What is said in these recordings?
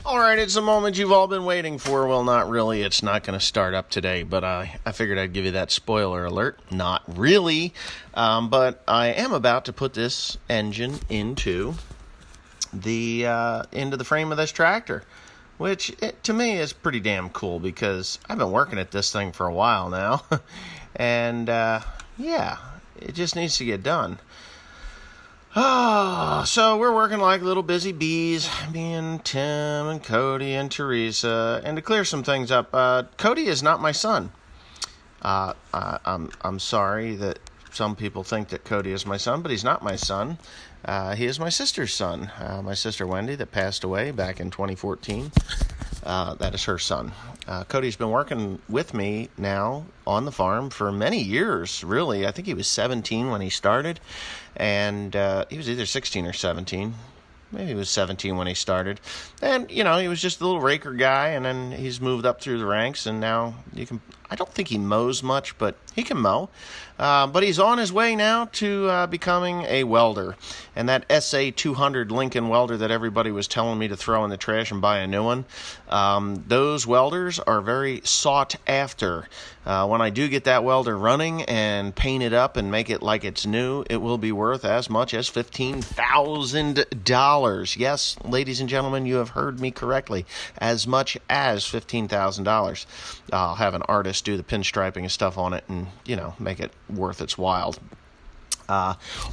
Alright, it's the moment you've all been waiting for. Well, not really. It's not going to start up today, but I figured I'd give you that spoiler alert. Not really. But I am about to put this engine into the frame of this tractor, which to me is pretty damn cool because I've been working at this thing for a while now. And yeah, it just needs to get done. So we're working like little busy bees, me and Tim and Cody and Teresa. And to clear some things up, Cody is not my son. I'm sorry that some people think that Cody is my son, but he's not my son. He is my sister's son. My sister Wendy that passed away back in 2014. That is her son. Cody's been working with me now on the farm for many years, really. I think he was 17 when he started, and he was either 16 or 17. Maybe he was 17 when he started. And, you know, he was just a little raker guy, and then he's moved up through the ranks, and now I don't think he mows much, but he can mow. But he's on his way now to becoming a welder. And that SA200 Lincoln welder that everybody was telling me to throw in the trash and buy a new one, those welders are very sought after. When I do get that welder running and paint it up and make it like it's new, it will be worth as much as $15,000. Yes, ladies and gentlemen, you have heard me correctly. As much as $15,000. I'll have an artist do the pinstriping and stuff on it and, you know, make it worth its while.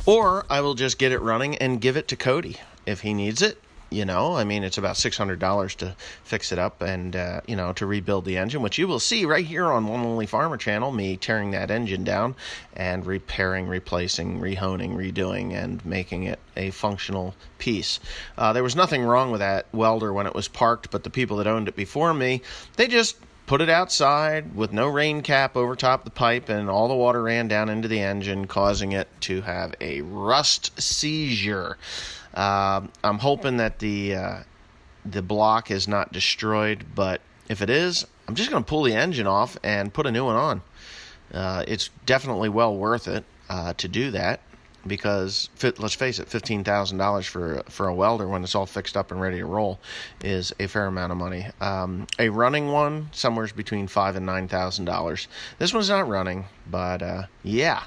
Or I will just get it running and give it to Cody if he needs it. You know, I mean, it's about $600 to fix it up and, you know, to rebuild the engine, which you will see right here on One Lonely Farmer channel, me tearing that engine down and repairing, replacing, rehoning, redoing, and making it a functional piece. There was nothing wrong with that welder when it was parked, but the people that owned it before me, they just put it outside with no rain cap over top the pipe, and all the water ran down into the engine, causing it to have a rust seizure. I'm hoping that the block is not destroyed, but if it is, I'm just going to pull the engine off and put a new one on. It's definitely well worth it to do that because, let's face it, $15,000 for a welder when it's all fixed up and ready to roll is a fair amount of money. A running one, somewhere between $5,000 and $9,000. This one's not running, but yeah.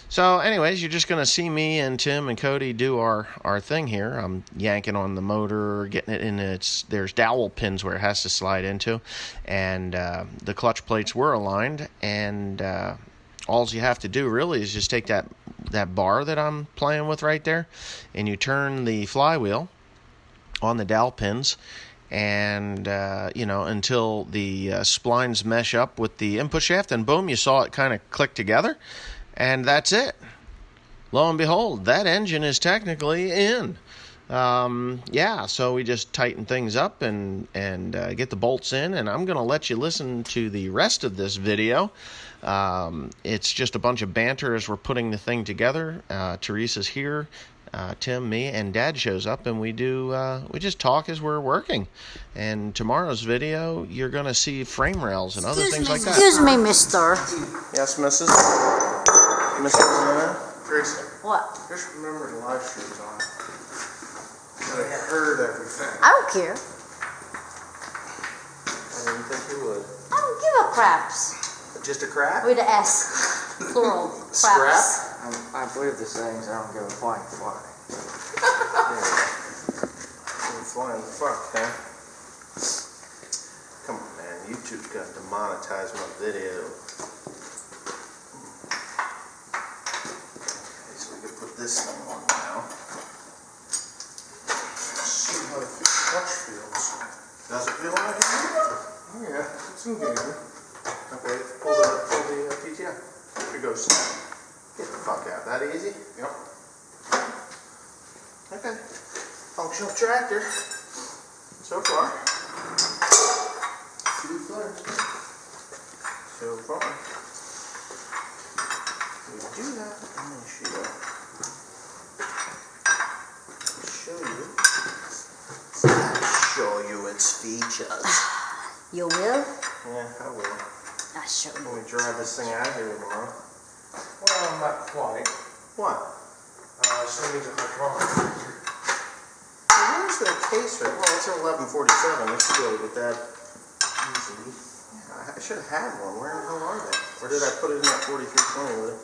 So anyways, you're just going to see me and Tim and Cody do our thing here. I'm yanking on the motor, getting it in there's dowel pins where it has to slide into, and the clutch plates were aligned, and all you have to do really is just take that bar that I'm playing with right there, and you turn the flywheel on the dowel pins, and you know, until the splines mesh up with the input shaft, and boom, you saw it kind of click together. And that's it. Lo and behold, that engine is technically in. Yeah, so we just tighten things up and get the bolts in, and I'm going to let you listen to the rest of this video. It's just a bunch of banter as we're putting the thing together. Teresa's here. Tim, me, and Dad shows up, and we just talk as we're working. And tomorrow's video, you're going to see frame rails and other things like that. Excuse me, mister. Yes, Mrs. Teresa. What? Just remember the live stream's on. I heard everything. I don't care. I didn't think you would. I don't give a craps. Just a crap? With an S. Plural. Craps. Scrap? I believe the sayings, I don't give a flying fuck. Flying fuck, huh? Come on, man. YouTube's got to monetize my video. This thing on now. Let's see how the clutch feels. Does it feel like it? Oh yeah, it's engaging. Okay, pull the PTO. Here goes. Get the fuck out. That easy? Yep. Okay. Functional tractor. So far. So far. We do that. I'm going to show you its features. You will? Yeah, I will. I sure When will. we drive this thing out of here tomorrow. Well, not quite. What? Still needs a hydraulic. Where's Where's the case right? Well, it's an 1147. I should be able to get that easily. Yeah, I should have had one. Where in the hell are they? Or did I put it in that 4320 with it?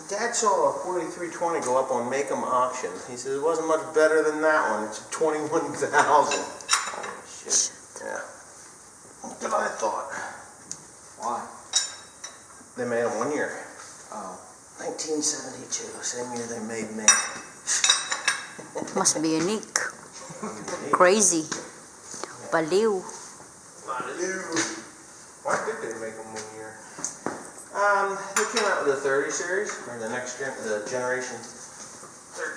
Dad saw a 4320 go up on Make 'em auction. He said it wasn't much better than that one. It's 21,000. Oh shit. Yeah. What did I thought? Why? They made them 1 year. Oh. 1972, same year they made me. Must be unique. Crazy. Baliw. Why did they make them 1 year? They came out with the 30 series, or the next the generation,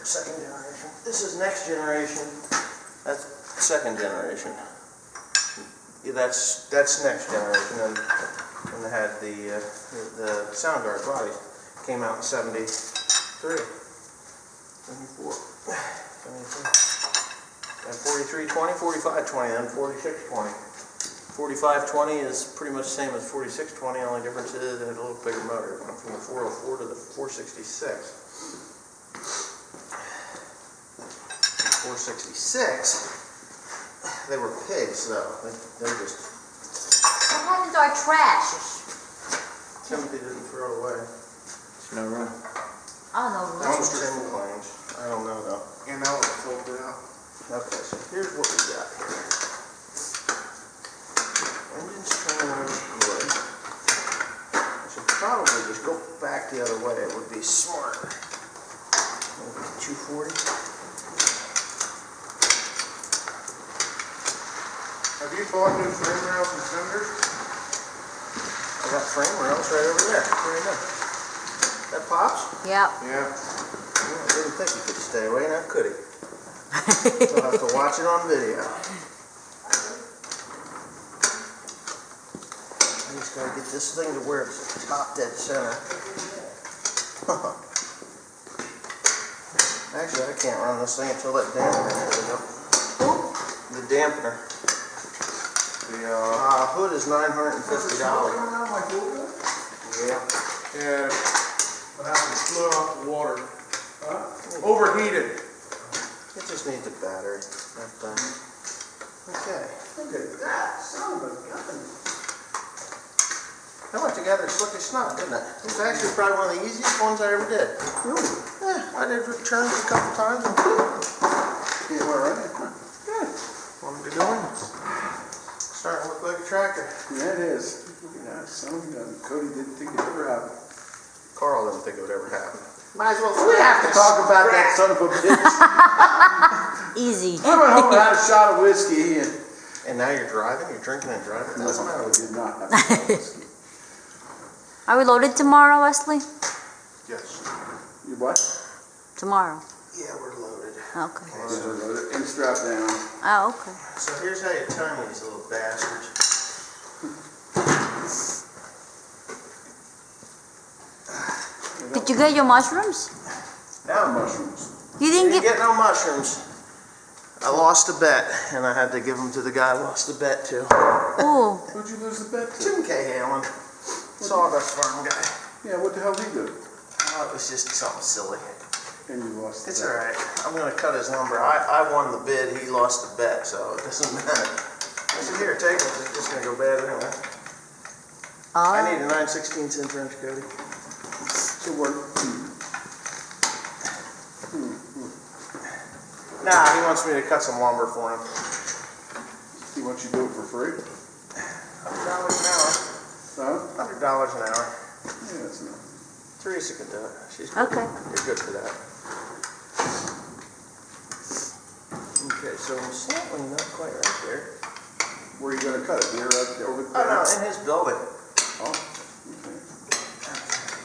second generation. This is next generation. That's second generation. Yeah, that's next generation. And they had the Soundguard bodies came out in 73, 74, 73. And 4320, 4520, then 4620. 4520 is pretty much the same as 4620, only difference is it had a little bigger motor. It went from the 404 to the 466. 466, they were pigs though. They just, What happened to our trash? Timothy didn't throw it away. No room. I don't know. That was Tim claims. I don't know though. And that was folded out. Okay, so here's what we got here. Engine's turning on wood. I should probably just go back the other way. It would be smarter. Maybe 240. Have you bought new frame rails and fenders? I got frame rails right over there. Right there. That pops? Yep. Yeah. Well, I didn't think he could stay away, now could he? We'll have to watch it on video. I just gotta get this thing to where it's top dead center. Actually, I can't run this thing until that dampener. There we go. The dampener. The hood is $950. Yeah. Yeah. What happened? Blew off the water. Overheated. It just needs a battery. That thing. Okay. Look at that. Son of a gun. That went together slick as snot, didn't it? It was actually probably one of the easiest ones I ever did. Really? Yeah, I did returns a couple times and Yeah, all right. yeah. Wanted to go in. Starting to look like a tractor. Yeah, it is. Look at that. Son of a gun. Cody didn't think it ever happened. Carl didn't think it would ever happen. Might as well. We have to talk about that son of a bitch. Easy. I went home and had a shot of whiskey And now you're driving? You're drinking and driving? No, Doesn't matter. I did not have a shot of whiskey. Are we loaded tomorrow, Wesley? Yes. You what? Tomorrow. Yeah, we're loaded. Okay. And strapped down. Oh, okay. So here's how you time these little bastards. Did you get your mushrooms? Now mushrooms. You didn't Didn't get. get no mushrooms. I lost a bet, and I had to give them to the guy I lost the bet to. Ooh. Who'd you lose the bet to? Tim Cahalan, Sawdust Farm guy. Yeah, what the hell did he do? Oh, it was just something silly. And you lost the It's bet. all right. I'm going to cut his number. I won the bid. He lost the bet, so it doesn't matter. I said, here, take it. It's just going to go bad anyway. I need a 9/16 inch wrench, Cody. So what? Nah, he wants me to cut some lumber for him. He wants you to do it for free? $100 an hour. Huh? $100 an hour. Yeah, that's enough. Teresa can do it. She's good. Okay. You're good for that. Okay, so I'm slightly not quite right there. Where are you going to cut it? Here, over there? Oh, no, in his building. Oh, okay. Okay,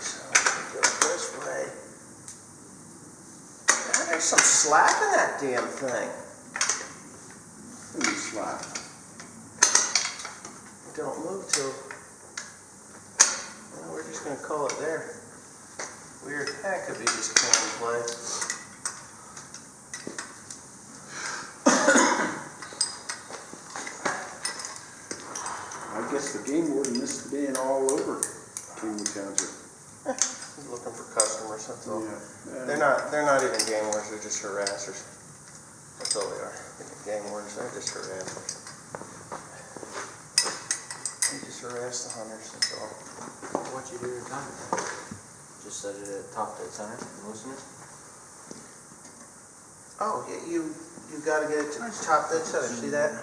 so go this way. God, there's some slack in that damn thing. Let me slap. Don't move till. Well, we're just going to call it there. Weird. That could be just can play. I guess the game warden missed being all over Kingwood Township. He's looking for customers, that's all. Yeah. They're not even gamers, they're just harassers. still they are. Game wardens, they just harass them. They just harass the hunters, that's all. What you do your time? Just set it at top dead center and loosen it? Oh, yeah, you gotta get it to top dead center, see that?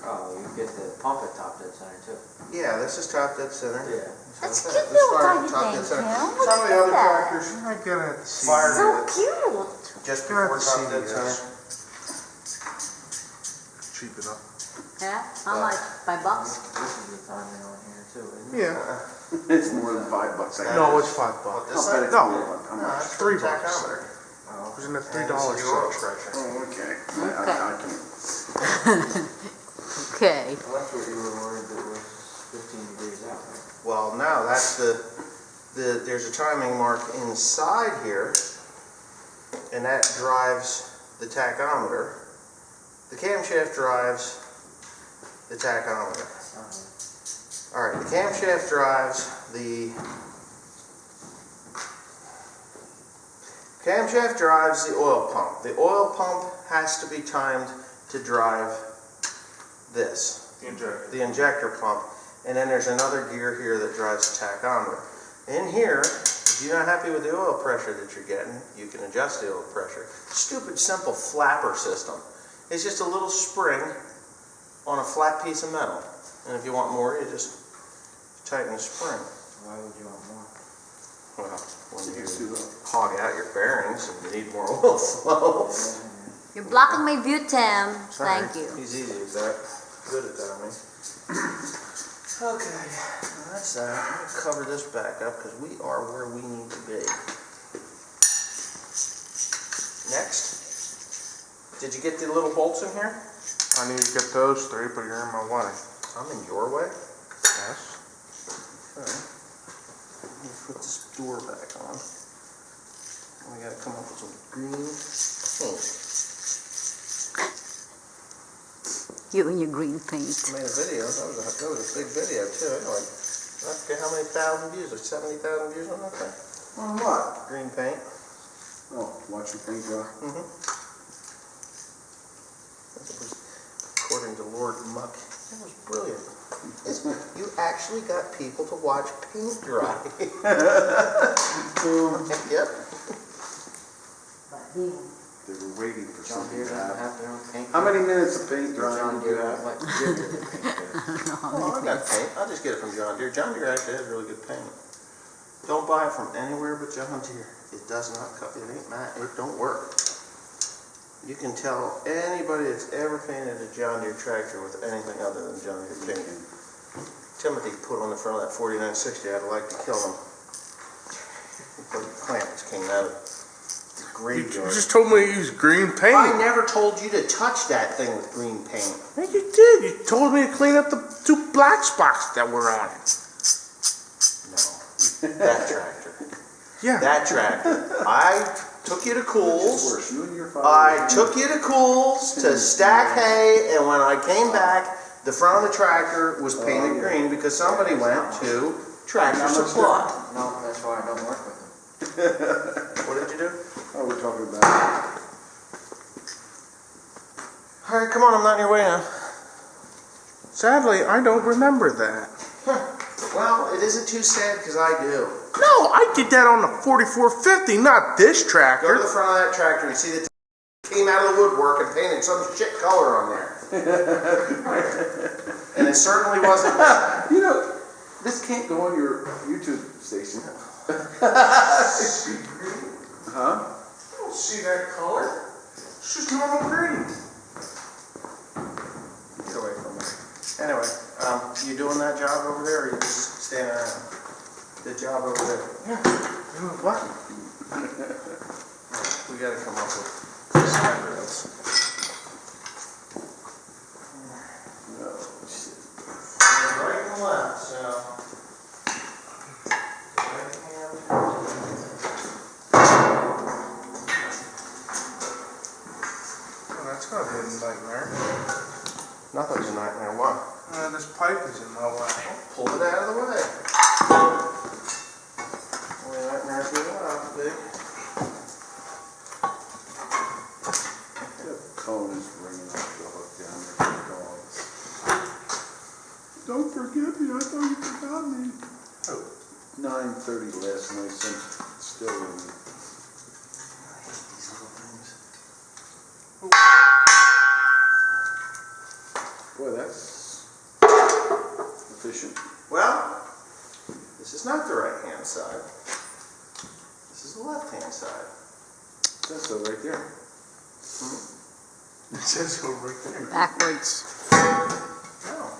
Oh, you get the pump at top dead center too. Yeah, this is top dead center. Yeah. That's So cute this little fire doggy top thing, dead center. Tim. Some of Look the at other that. tractors I gotta see. fire So it cute. just You're before at top dead CVS. center. Cheap enough. Yeah, how much? $5? This is the timing on here too, isn't it? Yeah. It's more than $5. No, it's $5. What, I'll this bet thing? it's No. more than how No, much? it's for the $3. tachometer. Oh. It was in the And $3 this is your oil section. pressure. Oh, okay. Okay. I can. Okay. Well, that's what you were worried that was 15 degrees out, right? Well, no, that's there's a timing mark inside here, and that drives the tachometer. The camshaft drives the tachometer. All right, the camshaft drives the oil pump. The oil pump has to be timed to drive this, the injector pump, and then there's another gear here that drives the tachometer. In here, if you're not happy with the oil pressure that you're getting, you can adjust the oil pressure. Stupid, simple flapper system. It's just a little spring on a flat piece of metal. And if you want more, you just tighten the spring. Why would you want more? Well, when you It's too low. hog out your bearings and you need more oil flow. You're blocking my view, Tim. Thank you. He's easy at that. Good at that, I mean. Okay, that's that. I'm gonna cover this back up because we are where we need to be. Next. Did you get the little bolts in here? I need to get those 3, but you're in my way. I'm in your way. Yes. Okay. Let me put this door back on. We gotta come up with some green paint. You and your green paint. I made a video. That was a big video too. I forget how many thousand views. Like 70,000 views on that thing. On what? Green paint. Oh, watch your paint dry. According to Lord Muck, that was brilliant. You actually got people to watch paint dry. Yep. They were waiting for John something Deere to doesn't happen. have their own paint. How many minutes of paint drying? John do you Deere have? have like distributed paint there. Oh, I got paint. I'll just get it from John Deere. John Deere actually has really good paint. Don't buy it from anywhere but John Deere. It does not cut. It ain't matte. It don't work. You can tell anybody that's ever painted a John Deere tractor with anything other than John Deere paint. Timothy put on the front of that 4960. I'd like to kill him. The clamps came out of the You graveyard. just told me to use green paint. I never told you to touch that thing with green paint. Yeah, you did. You told me to clean up the 2 black spots that were on it. No, that tractor. Yeah. That tractor. I took you to It's Cool's. worse. You and your father. I took you to Cool's to stack hay, and when I came back, the front of the tractor was painted green because somebody went to Tractor Supply. No, that's why I don't work with them. What did you do? Oh, we're talking about. All right, come on, I'm not in your way now. Sadly, I don't remember that. Well, it isn't too sad because I do. No, I did that on the 4450, not this Go to tractor. the front of that tractor and see that came out of the woodwork and painted some shit color on there. And it certainly wasn't that. You know, this can't go on your YouTube station. Huh? I don't see that color. It's just normal green. Get away from me. Anyway, you doing that job over there, or you just standing around? The job over there. What? We gotta come up with side rails. No, shit. Right and left, so. Right hand. Oh, that's gonna be a nightmare. Nothing's a nightmare. What? This pipe is in my way. Pull it out of the way. Only nightmare if you want, big. The cone is Don't forget me, I thought you forgot me. Oh. 9:30 last night, so still in. These little things. Boy, that's efficient. Well, this is not the right-hand side. This is the left-hand side. That's so right there. It says so right there. Backwards. No.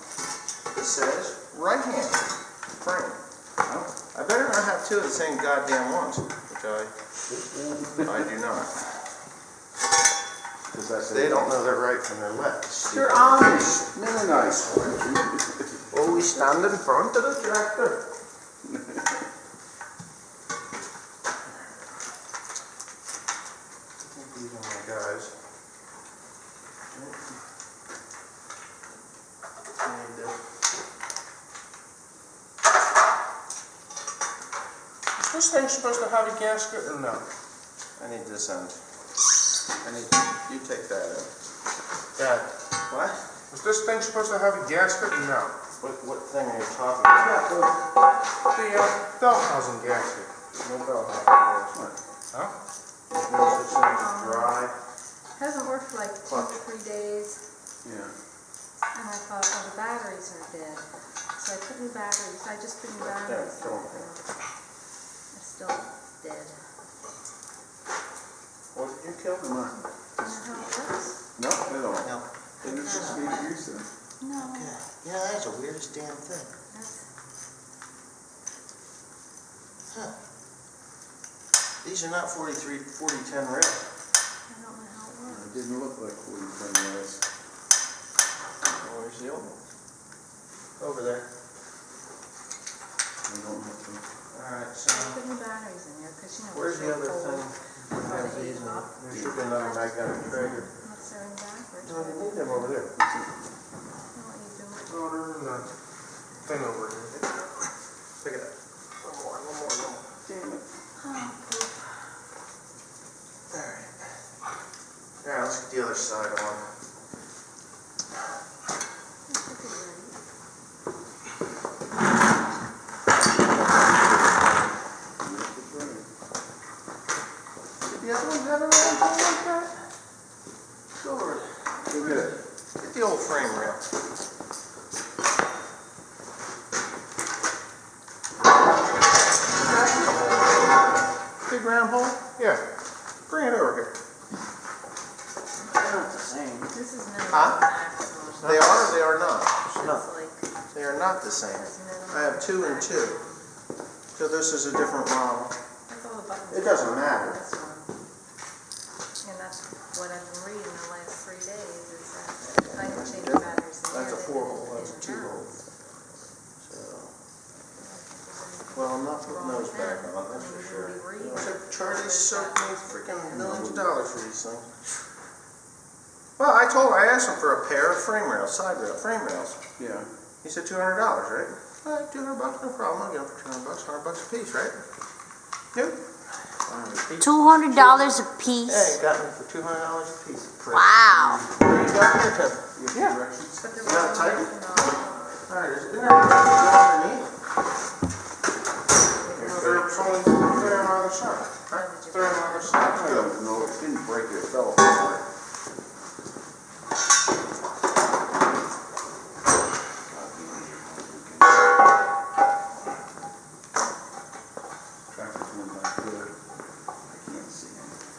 It says right-hand frame. I better not have two of the same goddamn ones, which I do not. Because that's They don't know their right from their left. They're Amish. Mennonites. Oh, we stand in front of the tractor. These are my guys. Need this. Is this thing supposed to have a gasket or no? I need this end. I need you take that end. Dad, What? is this thing supposed to have a gasket or no? What thing are you talking about? The bell housing gasket. No bell housing. Huh? This thing's dry. Hasn't worked for like 2 or 3 days, Yeah. and I thought, oh, the batteries are dead. So I put new batteries. I just put new batteries. Yeah, in. It's still dead. What did you kill? Come on. You know how it works? No, they don't. No. They just need to use them. No. Yeah, that's the weirdest damn thing. That's, Huh. These are not 4010 rail. I don't know how it works. It didn't look like 4010 rails. Where's the old one? Over there. They don't have to. Alright, I so put new batteries in there because, you know. where's the it's other cold. thing? We have these, and there should be another magnetic trigger. Unless they're in backwards. No, you need them over there. I know what you do. Oh, there's a thing over here. Pick it up. One more. Damn it. Oh, poop. Alright. Now let's get the other side on. That should be ready. Did the other one have a round hole like that? Go over it. Go get it. Get the old frame rail. Big round hole? Yeah. Bring it over here. They're not the same. This is minimum Huh? maximum. They are or they are not? It's like, They are not the same. that's minimum. I have 2 and 2. So this is a different model. That's all the buttons. It doesn't matter. This one. And that's what I've been reading the last 3 days is that I can change the batteries in That's a there. 4-hole, that's a 2-hole. So, well, I'm not putting those back on, that's for sure. Charlie soaked me freaking millions of dollars for these things. Well, I asked him for a pair of frame rails, frame rails. Yeah. He said $200, right? All right, $200, no problem. I'll get them for $200, $100 a piece, right? Yep. $200 a piece. Hey, got me for $200 a piece. Prick. Wow. Where you got here, Tim? Yeah. Directions. But they're You got it tight? all All right, isn't there a go underneath? There's only 3 on either side. Right? 3 on either side. I don't know. It didn't break it. It fell apart. Traffic's going back good. I can't see anything.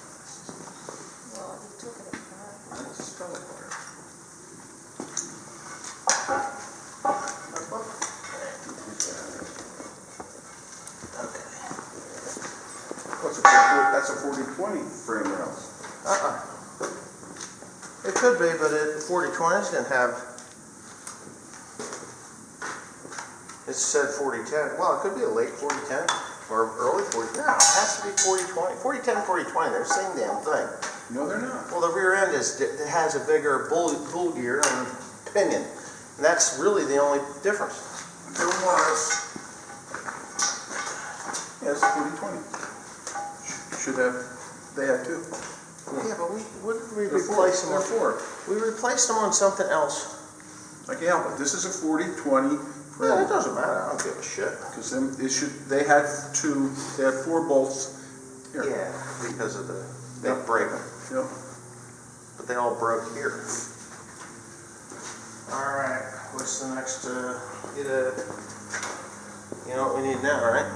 Well, he took it apart. It just fell apart. Okay. That's a 4020 frame rails. It could be, but the 4020s didn't have. It said 4010. Well, it could be a late 4010 or early 40. No, it has to be 4020. 4010, 4020. They're the same damn thing. No, they're not. Well, the rear end it has a bigger bull gear and pinion. And that's really the only difference. There was. Yes, 4020. Should have. They have two. Yeah, but we They're replaced them four. on. We replaced them on something else. Like, yeah, but this is a 40/20 for Yeah, it everyone. doesn't matter. I don't give a shit. Because then they had 4 bolts here. Yeah, because of they break them. Yep. But they all broke here. All right, what's the next? You know what we need now, right?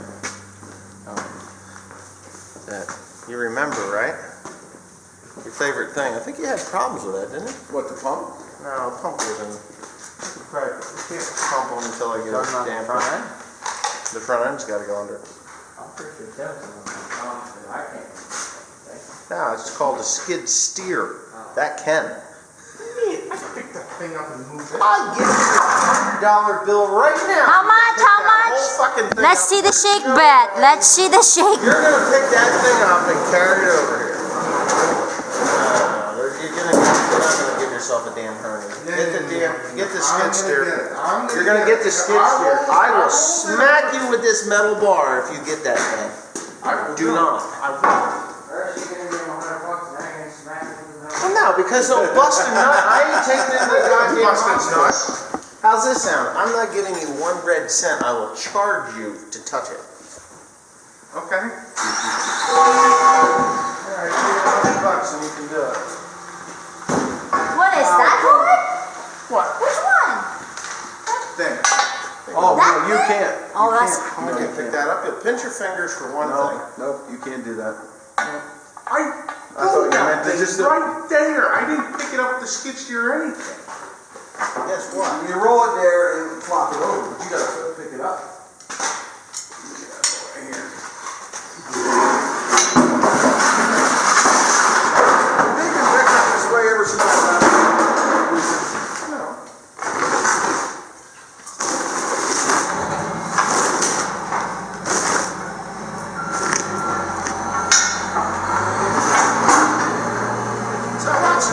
That you remember, right? Your favorite thing. I think you had problems with that, didn't you? What, the pump? No, the pump wasn't. Right, you can't pump them until I get a Talking about the damper. front end? The front end's got to go under. I'm pretty sure Tim's on the front, but I can't. No, it's called a skid steer. That can. I picked that thing up and moved it. I'll give you a $100 bill right now. How much? Pick How that much? whole fucking thing Let's up. see the shake bet. Let's see the shake. You're gonna pick that thing up and carry it over here. You're not gonna give yourself a damn hernia. Get the skid steer. You're gonna get the skid steer. I will smack you with this metal bar if you get that thing. Do not. First you're gonna give him $100 and then you're gonna smack him with another. Well, no, because they'll bust a nut. I ain't taking it in the goddamn hospital. How's this sound? I'm not giving you 1 red cent. I will charge you to touch it. Okay. Alright, $100 and you can do it. What is that hard? What? Which one? Thing. Oh, That no, you thing? can't. Oh, You that's can't. hard. You can pick that up. You'll pinch your fingers for one thing. Nope, you can't do that. I thought you pulled that meant to thing just- right there. I didn't pick it up with the skid steer or anything. Guess what? You roll it there and flop it over, but you gotta pick it up. They've been picking up this way ever since I left. No. So what's